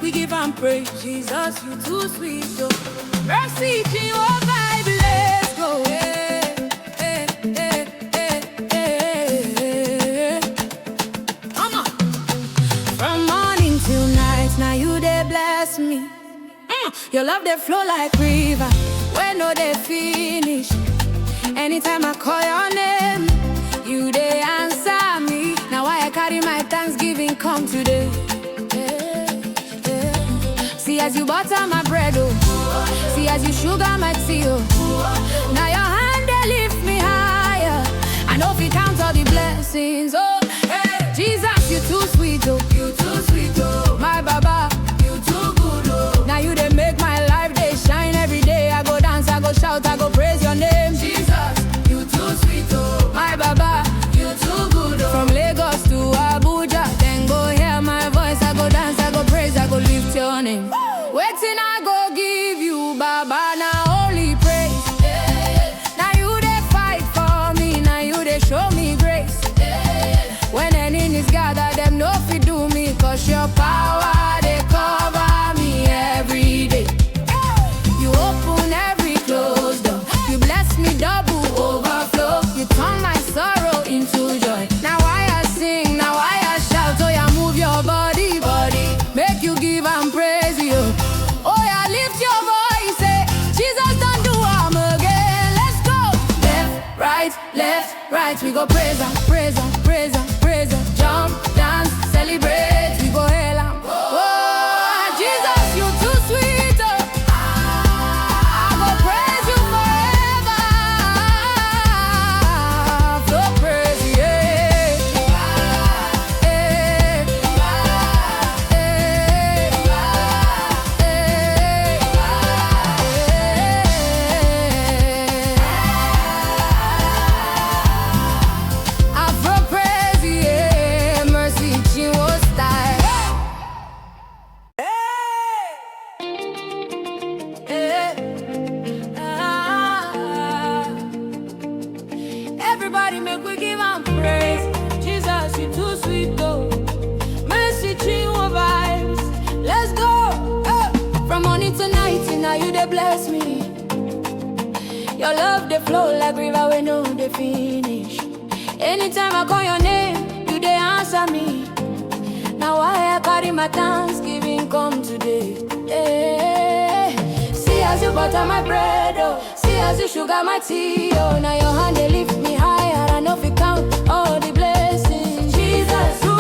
we give and praise. Jesus, you too sweet, oh. Mercy, Jehovah, let's go. Hey, hey, hey, hey, hey. Come on. From morning till night, now you they bless me. Your love they flow like river, when no they finish. Anytime I call your name, you they answer me. Now I carry my thanksgiving come today. See as you butter my bread, oh. See as you sugar my tea, oh. Now your hand they lift me higher. I know if you count all the blessings, oh. Hey. Jesus, you too sweet, oh. You too sweet, oh. My Baba, you too good, oh. Now you they make my life they shine every day. I go dance, I go shout, I go praise your name. Jesus, you too sweet, oh. My Baba, you too good, oh. From Lagos to Abuja, then go hear my voice. I go dance, I go praise, I go lift your name. Waiting, I go give you, Baba, now only praise. Now you they fight for me, now you they show me grace. When enemies gather, them no fit do me, cause your power they cover me every day. You open every closed door, you bless me double overflow. You turn my sorrow into joy. Now I sing, now I shout, oh yeah, move your body, body. Make you give and praise you. Oh yeah, lift your voice, say, Jesus don't do harm again. Let's go. Left, right, we go praise him, praise him, praise him, praise him. Jump, dance, celebrate, we go hail him. Oh, Jesus, you too sweet, oh. I go praise you forever. So praise you, Afro praise, yeah. Mercy, Chinwo style. Everybody make we give and praise. Jesus, you too sweet, though. Mercy, Chinwo vibes. Let's go. From morning to night, now you they bless me. Your love they flow like river when no they finish. Anytime I call your name, you they answer me. Now I carry my thanksgiving come today. See as you butter my bread, oh. See as you sugar my tea, oh. Now your hand they lift me higher. I know if you count all the blessings. Jesus, too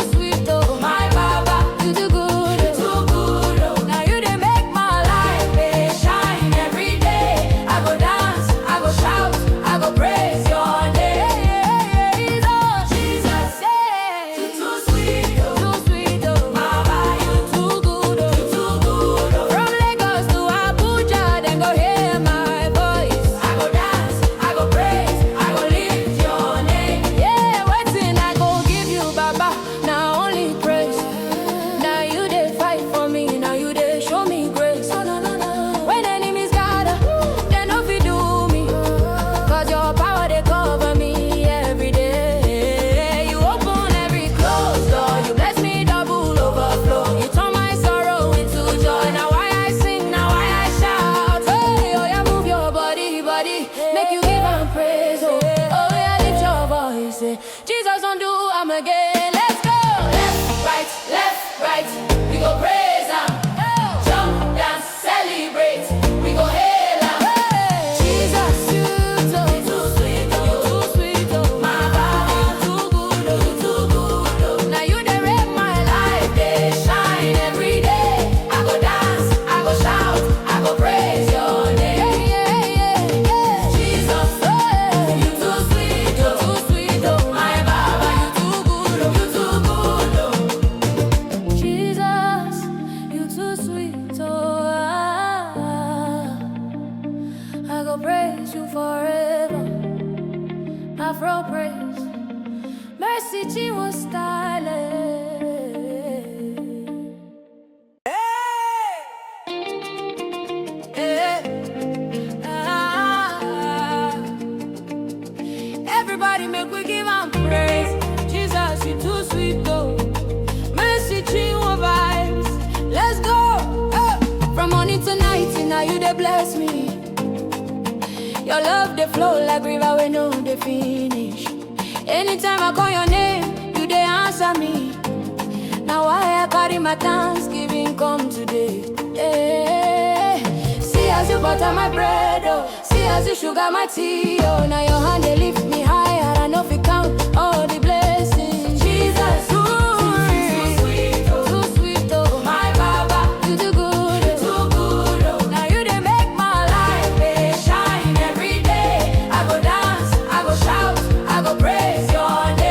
sweet, oh. My Baba, you too good, oh. Now you they make my life they shine every day. I go dance, I go shout, I go praise your name. Jesus, you too sweet, oh. Baba, you too good, oh. From Lagos to Abuja, then go hear my voice. I go dance, I go praise, I go lift your name. Yeah, waiting, I go give you, Baba, now only praise. Now you they fight for me, now you they show me grace. When enemies gather, they no fit do me, cause your power they cover me every day. You open every closed door, you bless me double overflow. You turn my sorrow into joy. Now I sing, now I shout. Hey, oh yeah, move your body, body. Make you give and praise, oh. Oh yeah, lift your voice, say, Jesus don't do I'm again. Let's go. Left, right, we go praise him. Jump, dance, celebrate, we go hail him. Jesus, you too sweet, oh. My Baba, you too good, oh. Now you they make my life they shine every day. I go dance, I go shout, I go praise your name. Jesus, you too sweet, oh. My Baba, you too good, oh. Jesus, you too sweet, oh. I go praise you forever. Afro praise, mercy, Chinwo style. Everybody make we give and praise. Jesus, you too sweet, though. Mercy, Chinwo Your love they flow like river we know they finish. Anytime I call your name, you they answer me. Now why I carry my thanksgiving come today. See as you butter my bread, oh. See as you sugar my tea, oh. Now your hand they lift me higher. I know if you count all the blessings. Jesus, too sweet, oh. Too sweet, oh. My Baba, you too good, oh. Too good, oh. Now you they make my life they shine every day. I go dance, I go shout, I go praise your name.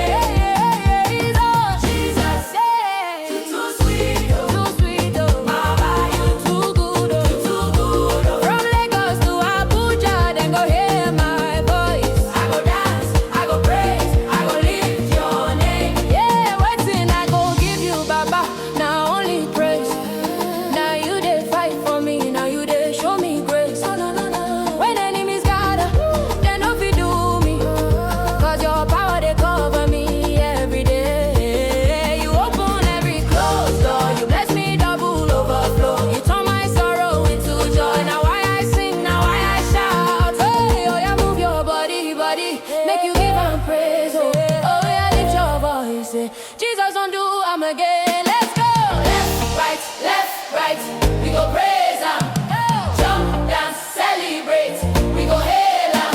Jesus don't do I'm again. Let's go. Left, right. We go praise him. Jump, dance, celebrate. We go hail him.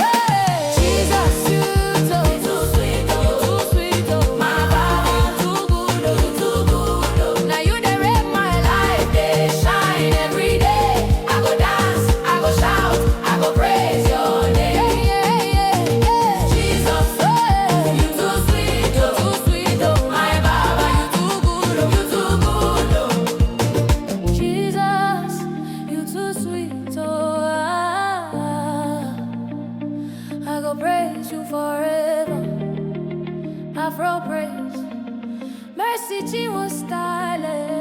Jesus, you too sweet, oh. You too sweet, oh. My Baba, you too good, oh. You too good, oh. Now you they make my life they shine every day. I go dance, I go shout, I go praise your name. Praise you forever. Afro praise. Mercy, G was stylish.